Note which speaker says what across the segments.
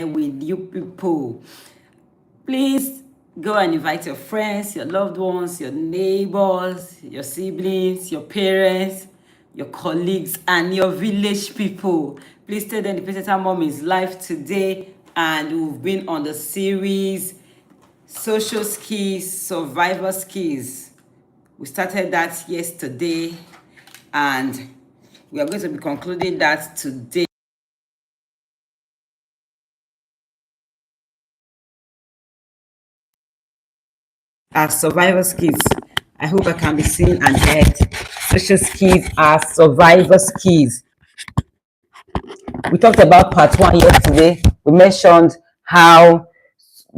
Speaker 1: with you people. Please go and invite your friends, your loved ones, your neighbors, your siblings, your parents, your colleagues, and your village people. Please tell them the Pesetan Mom is live today, and we've been on the series Social Skills, Survivor Skills. We started that yesterday, and we are going to be concluding that today. Are survival skills. I hope I can be seen and heard. Social skills are survival skills. We talked about part one yesterday. We mentioned how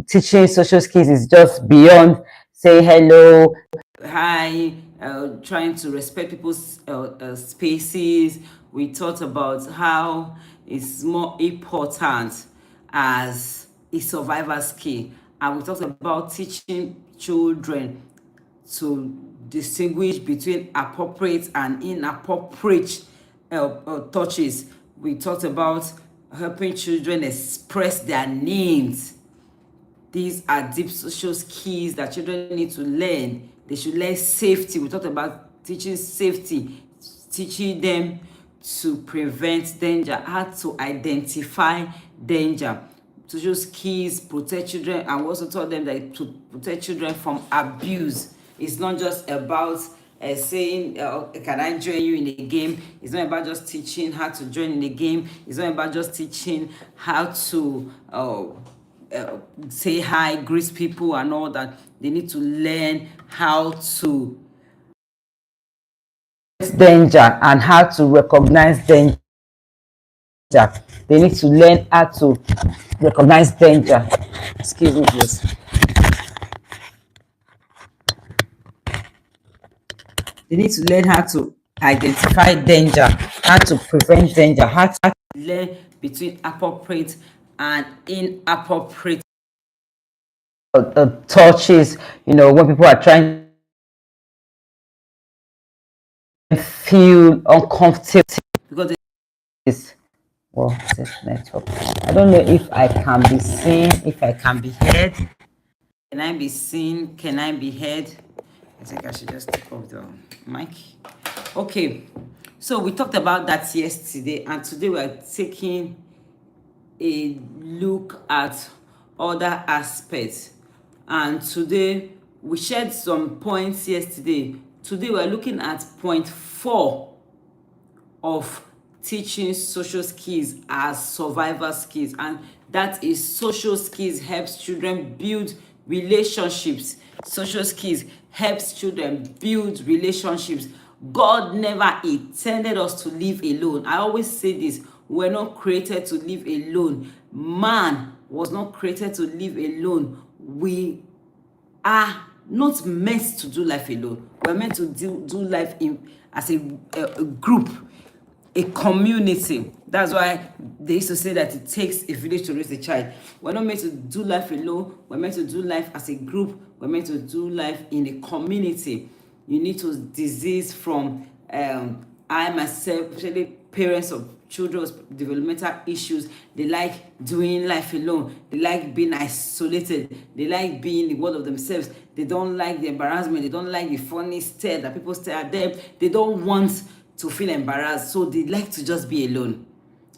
Speaker 1: teaching social skills is just beyond saying hello, hi, trying to respect people's spaces. We talked about how it's more important as a survival skill. And we talked about teaching children to distinguish between appropriate and inappropriate touches. We talked about helping children express their needs. These are deep social skills that children need to learn. They should learn safety. We talked about teaching safety, teaching them to prevent danger, how to identify danger. Social skills protect children, and we also taught them that to protect children from abuse. It's not just about saying, can I join you in a game? It's not about just teaching how to join in a game. It's not about just teaching how to say hi, greet people, and all that. They need to learn how to danger and how to recognize danger. They need to learn how to recognize danger. Excuse me, please. They need to learn how to identify danger, how to prevent danger, how to learn between appropriate and inappropriate touches. You know, when people are trying to feel uncomfortable because it's well, this network. I don't know if I can be seen, if I can be heard. Can I be seen? Can I be heard? I think I should just take off the mic. Okay, so we talked about that yesterday, and today we are taking a look at other aspects. And today we shared some points yesterday. Today we are looking at point 4 of teaching social skills as survival skills, and that is social skills helps children build relationships. Social skills helps children build relationships. God never intended us to live alone. I always say this: we're not created to live alone. Man was not created to live alone. We are not meant to do life alone. We're meant to do life as a group, a community. That's why they used to say that it takes a village to raise a child. We're not meant to do life alone. We're meant to do life as a group. We're meant to do life in a community. You need to disease from I myself, especially parents of children with developmental issues. They like doing life alone. They like being isolated. They like being the world of themselves. They don't like the embarrassment. They don't like the funny stare that people stare at them. They don't want to feel embarrassed, so they like to just be alone.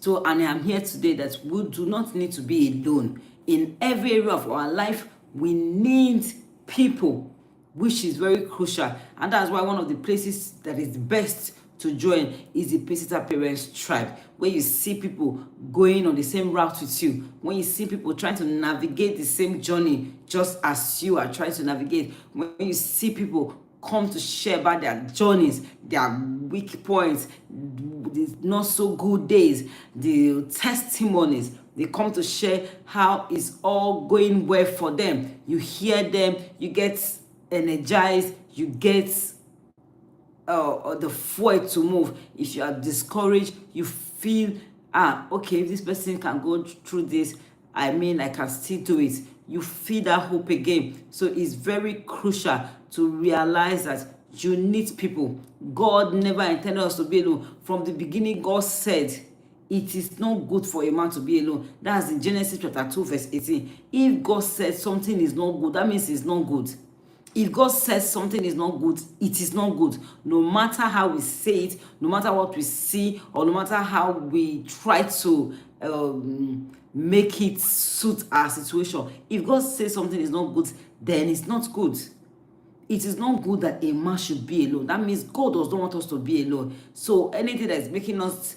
Speaker 1: So, and I'm here today that we do not need to be alone. In every area of our life, we need people, which is very crucial. And that's why one of the places that is the best to join is the Pesita Parents Tribe, where you see people going on the same route with you, when you see people trying to navigate the same journey just as you are trying to navigate, when you see people come to share about their journeys, their weak points, the not so good days, the testimonies. They come to share how it's all going well for them. You hear them, you get energized, you get the fuel to move. If you are discouraged, you feel, okay, if this person can go through this, I mean, I can still do it. You feel that hope again. So it's very crucial to realize that you need people. God never intended us to be alone. From the beginning, God said it is not good for a man to be alone. That's in Genesis chapter 2 verse 18. If God said something is not good, that means it's not good. If God says something is not good, it is not good. No matter how we say it, no matter what we see, or no matter how we try to make it suit our situation. If God says something is not good, then it's not good. It is not good that a man should be alone. That means God does not want us to be alone. So anything that is making us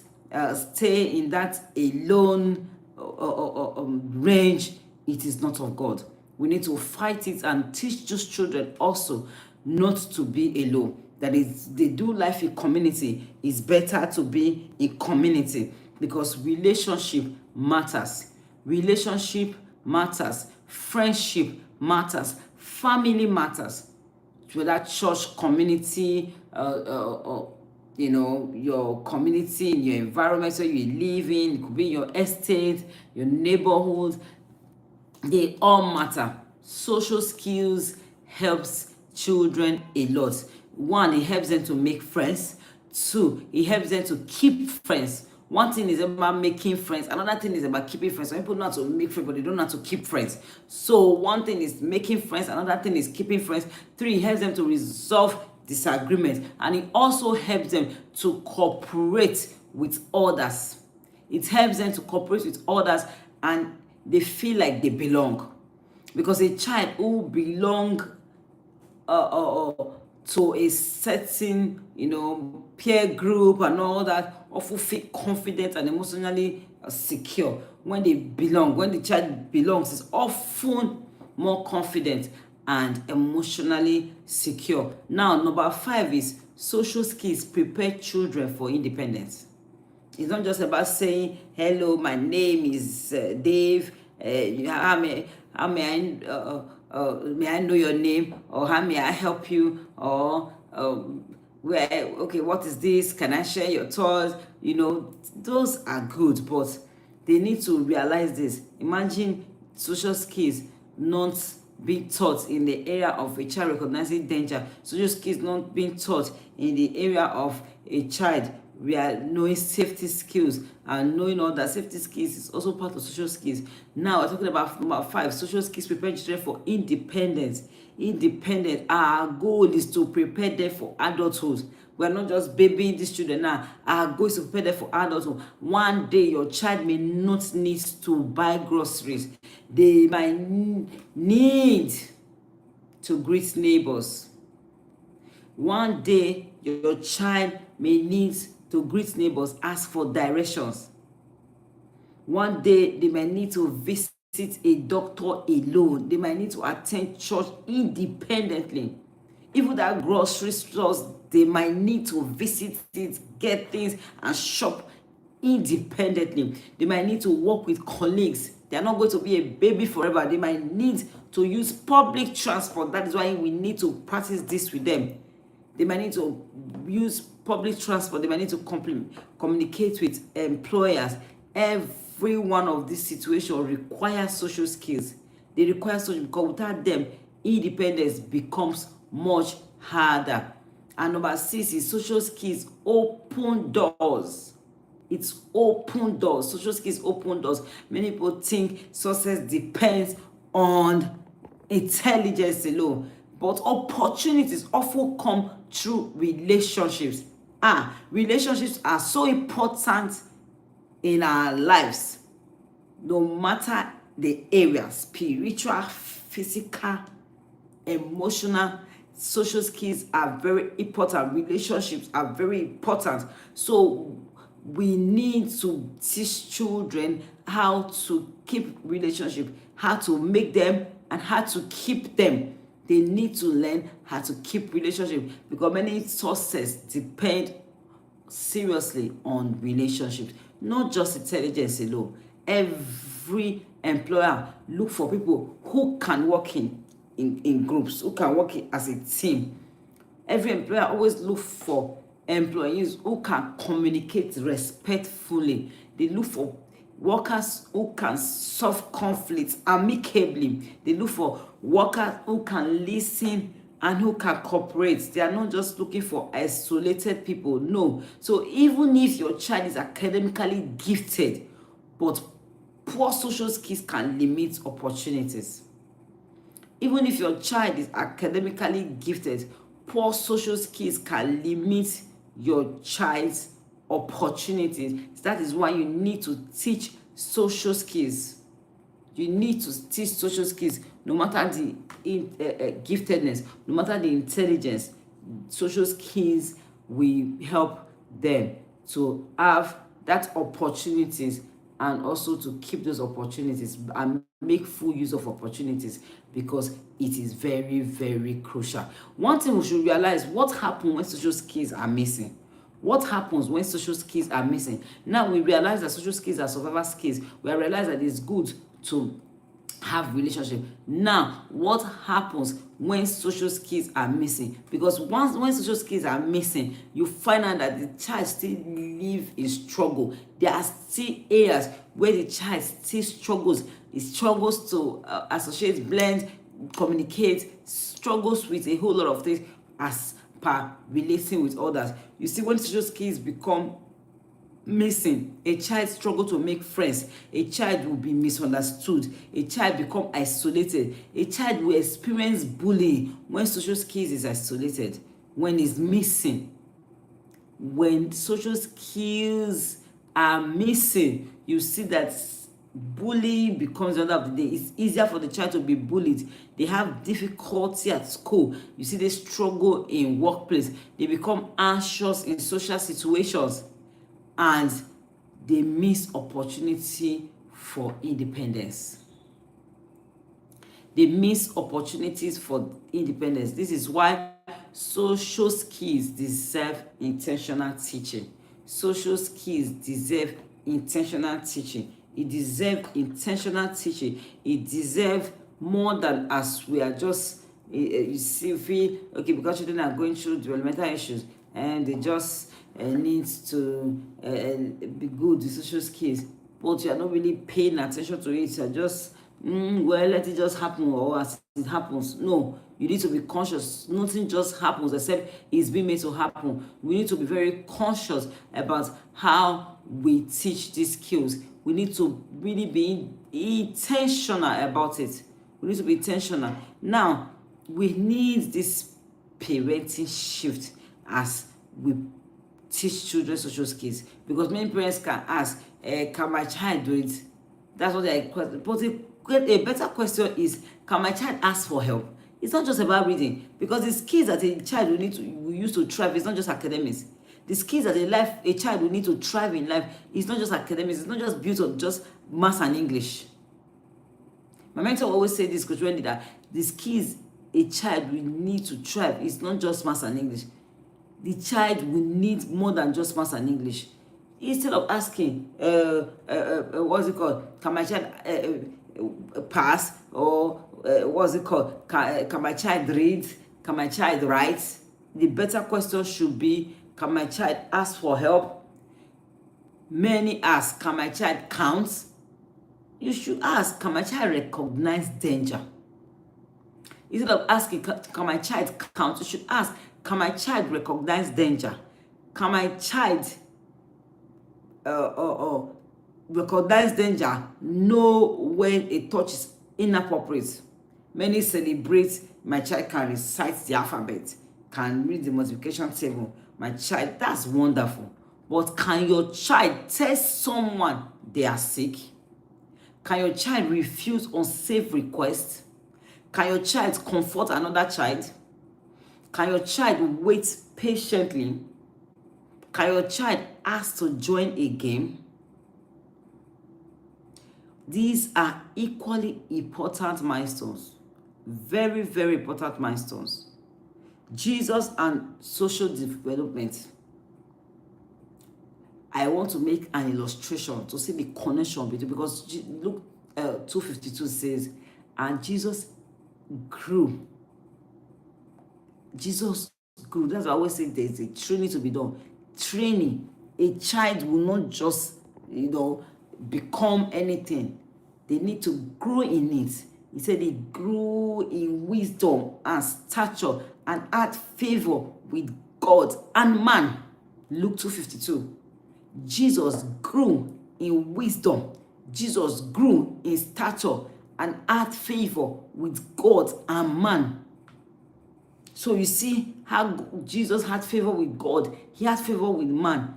Speaker 1: stay in that alone range, it is not of God. We need to fight it and teach those children also not to be alone. That is, they do life in community. It's better to be in community because relationship matters. Relationship matters. Friendship matters. Family matters. Whether church, community, your community, in your environment where you live in, it could be your estate, your neighborhood, they all matter. Social skills helps children a lot. One, it helps them to make friends. Two, it helps them to keep friends. One thing is about making friends. Another thing is about keeping friends. Some people know how to make friends, but they don't know how to keep friends. So one thing is making friends. Another thing is keeping friends. Three, it helps them to resolve disagreements. And it also helps them to cooperate with others. It helps them to cooperate with others and they feel like they belong. Because a child who belong to a certain, peer group and all that, often feel confident and emotionally secure. When they belong, when the child belongs, is often more confident and emotionally secure. Now, number 5 is social skills prepare children for independence. It's not just about saying, hello, my name is Dave. May I know your name? Or how may I help you? Or what is this? Can I share your thoughts? Those are good, but they need to realize this. Imagine social skills not being taught in the area of a child recognizing danger. Social skills not being taught in the area of a child. We are knowing safety skills and knowing all that safety skills is also part of social skills. Now we're talking about number 5, social skills prepare children for independence. Our goal is to prepare them for adulthood. We're not just babying these children now. Our goal is to prepare them for adulthood. One day your child may not need to buy groceries. They might need to greet neighbors. One day your child may need to greet neighbors, ask for directions. One day they might need to visit a doctor alone. They might need to attend church independently. Even that grocery stores, they might need to visit it, get things and shop independently. They might need to work with colleagues. They are not going to be a baby forever. They might need to use public transport. That is why we need to practice this with them. They might need to use public transport. They might need to communicate with employers. Every one of these situations requires social skills. They require social because without them, independence becomes much harder. And number 6 is social skills open doors. It's open doors. Social skills open doors. Many people think success depends on intelligence alone. But opportunities often come through relationships. Relationships are so important in our lives, no matter the area, spiritual, physical, emotional. Social skills are very important. Relationships are very important. So we need to teach children how to keep relationships, how to make them and how to keep them. They need to learn how to keep relationships because many sources depend seriously on relationships, not just intelligence alone. Every employer look for people who can work in groups, who can work as a team. Every employer always look for employees who can communicate respectfully. They look for workers who can solve conflicts amicably. They look for workers who can listen and who can cooperate. They are not just looking for isolated people. No. So even if your child is academically gifted, but poor social skills can limit opportunities. Even if your child is academically gifted, poor social skills can limit your child's opportunities. That is why you need to teach social skills. You need to teach social skills, no matter the giftedness, no matter the intelligence. Social skills will help them to have that opportunities, and also to keep those opportunities and make full use of opportunities, because it is very, very crucial. One thing we should realize: what happens when social skills are missing? What happens when social skills are missing? Now we realize that social skills are survival skills. We realize that it's good to have relationship. Now what happens when social skills are missing? Because when social skills are missing, you find out that the child still live in struggle. There are still areas where the child still struggles. It struggles to associate, blend, communicate, struggles with a whole lot of things as per relating with others. You see, when social skills become missing, a child struggle to make friends, a child will be misunderstood, a child become isolated, a child will experience bullying when social skills is isolated, when it's missing. When social skills are missing, you see that bullying becomes the order of the day. It's easier for the child to be bullied. They have difficulty at school. You see, they struggle in workplace. They become anxious in social situations, and they miss opportunity for independence. They miss opportunities for independence. This is why social skills deserve intentional teaching. Social skills deserve intentional teaching. It deserves intentional teaching. It deserves more than as we are just you see, feel okay, because children are going through developmental issues and they just need to be good with social skills, but you are not really paying attention to it. You are just well, let it just happen, or as it happens. No, you need to be conscious. Nothing just happens except it's being made to happen. We need to be very conscious about how we teach these skills. We need to really be intentional about it. We need to be intentional. Now, we need this parenting shift as we teach children social skills, because many parents can ask, can my child do it? That's what they are. But a better question is, can my child ask for help? It's not just about reading, because the skills that a child will use to thrive is not just academics. The skills that a child will need to thrive in life is not just academics. It's not just built on just maths and English. My mentor always say this, Coach Wendy, that the skills a child will need to thrive is not just maths and English. The child will need more than just maths and English. Instead of asking, what's it called? Can my child pass? Or what's it called? Can my child read? Can my child write? The better question should be, can my child ask for help? Many ask, can my child count? You should ask, can my child recognize danger? Instead of asking, can my child count? You should ask, can my child recognize danger? Can my child recognize danger, know when a touch is inappropriate? Many celebrate, my child can recite the alphabet, can read the multiplication table. My child, that's wonderful. But can your child tell someone they are sick? Can your child refuse unsafe requests? Can your child comfort another child? Can your child wait patiently? Can your child ask to join a game? These are equally important milestones. Very, very important milestones. Jesus and social development. I want to make an illustration to see the connection between, because Luke 2:52 says, and Jesus grew. Jesus grew. That's why I always say there's a training to be done. Training. A child will not just, become anything. They need to grow in it. He said he grew in wisdom and stature and had favor with God and man. Luke 2:52. Jesus grew in wisdom. Jesus grew in stature and had favor with God and man. So you see how Jesus had favor with God. He had favor with man.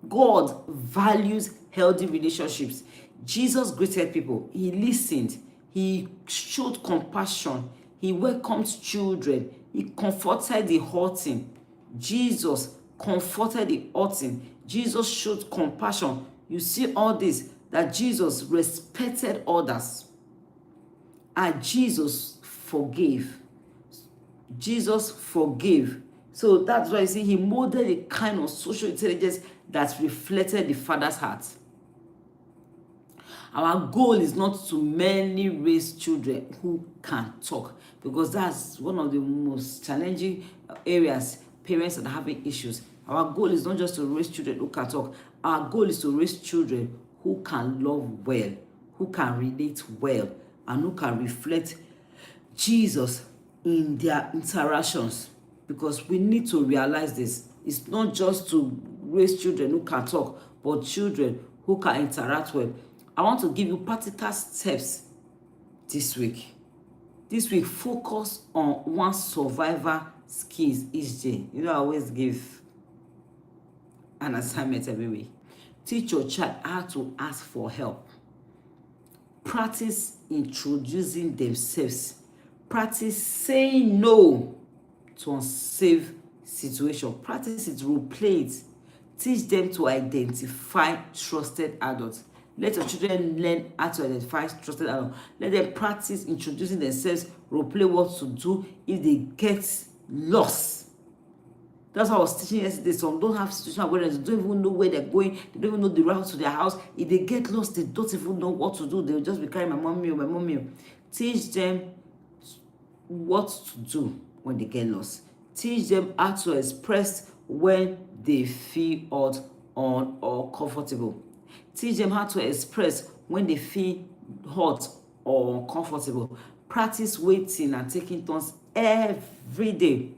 Speaker 1: God values healthy relationships. Jesus greeted people. He listened. He showed compassion. He welcomed children. He comforted the hurting. Jesus comforted the hurting. Jesus showed compassion. You see all this, that Jesus respected others. And Jesus forgave. Jesus forgave. So that's why you see he modeled a kind of social intelligence that reflected the Father's heart. Our goal is not to merely raise children who can talk, because that's one of the most challenging areas parents are having issues. Our goal is not just to raise children who can talk. Our goal is to raise children who can love well, who can relate well, and who can reflect Jesus in their interactions. Because we need to realize this. It's not just to raise children who can talk, but children who can interact well. I want to give you practical steps this week. This week, focus on one survival skills each day. You know, I always give an assignment every week. Teach your child how to ask for help. Practice introducing themselves. Practice saying no to unsafe situation. Practice it, role play it. Teach them to identify trusted adults. Let your children learn how to identify trusted adults. Let them practice introducing themselves, role play what to do if they get lost. That's what I was teaching yesterday. Some don't have situational awareness. They don't even know where they're going. They don't even know the route to their house. If they get lost, they don't even know what to do. They'll just be crying, my mommy. Teach them what to do when they get lost. Teach them how to express when they feel odd or comfortable. Teach them how to express when they feel hot or uncomfortable. Practice waiting and taking turns every day.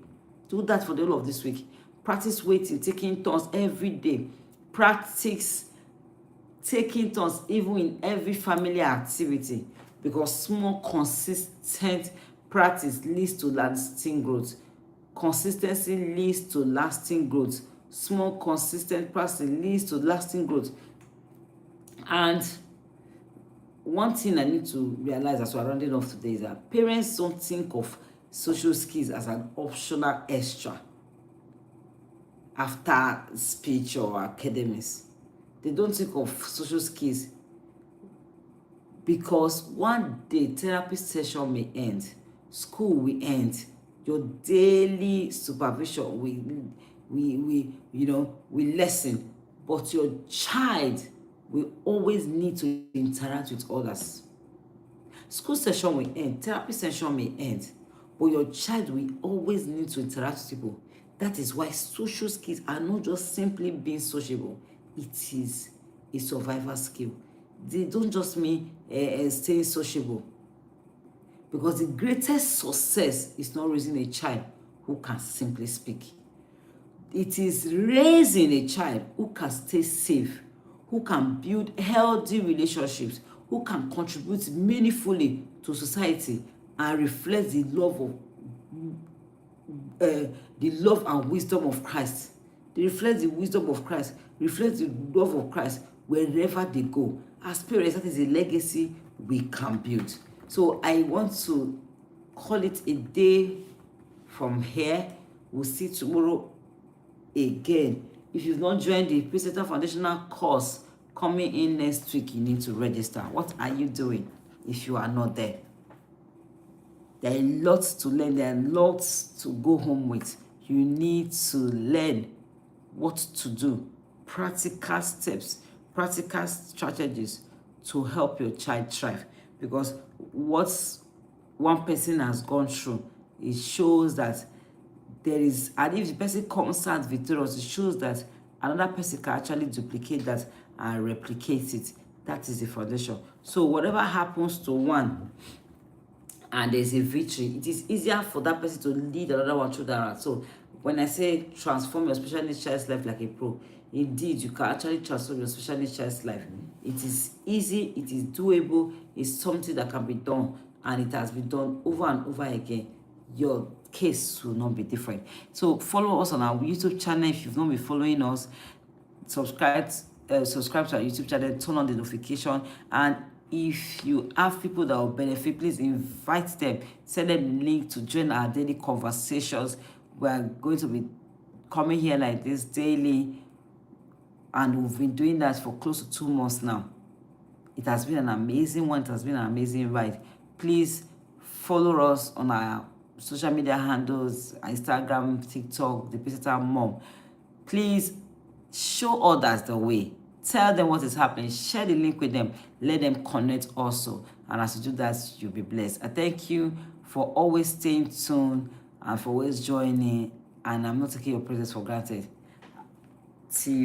Speaker 1: Do that for the whole of this week. Practice waiting, taking turns every day. Practice taking turns even in every family activity, because small, consistent practice leads to lasting growth. Consistency leads to lasting growth. Small, consistent practice leads to lasting growth. And one thing I need to realize as we're rounding off today is that parents don't think of social skills as an optional extra after speech or academics. They don't think of social skills because one day therapy session may end, school will end, your daily supervision will lessen, but your child will always need to interact with others. School session will end, therapy session may end, but your child will always need to interact with people. That is why social skills are not just simply being sociable. It is a survival skill. They don't just mean staying sociable. Because the greatest success is not raising a child who can simply speak. It is raising a child who can stay safe, who can build healthy relationships, who can contribute meaningfully to society and reflect the love and wisdom of Christ. They reflect the wisdom of Christ, reflect the love of Christ wherever they go. As parents, that is a legacy we can build. So I want to call it a day from here. We'll see tomorrow again. If you've not joined the Presenter Foundational course coming in next week, you need to register. What are you doing if you are not there? There are lots to learn. There are lots to go home with. You need to learn what to do. Practical steps, practical strategies to help your child thrive. Because what one person has gone through, it shows that there is, and if the person comes out victorious, it shows that another person can actually duplicate that and replicate it. That is the foundation. So whatever happens to one, and there's a victory, it is easier for that person to lead another one through that route. So when I say transform your special needs child's life like a pro, indeed you can actually transform your special needs child's life. It is easy, it is doable, it's something that can be done, and it has been done over and over again. Your case will not be different. So follow us on our YouTube channel if you've not been following us. Subscribe subscribe to our YouTube channel, turn on the notification, and if you have people that will benefit, please invite them, send them the link to join our daily conversations. We are going to be coming here like this daily, and we've been doing that for close to 2 months now. It has been an amazing one. It has been an amazing ride. Please follow us on our social media handles, Instagram, TikTok, The Visitor Mom. Please show others the way. Tell them what is happening. Share the link with them. Let them connect also. And as you do that, you'll be blessed. I thank you for always staying tuned and for always joining. And I'm not taking your presence for granted. See you.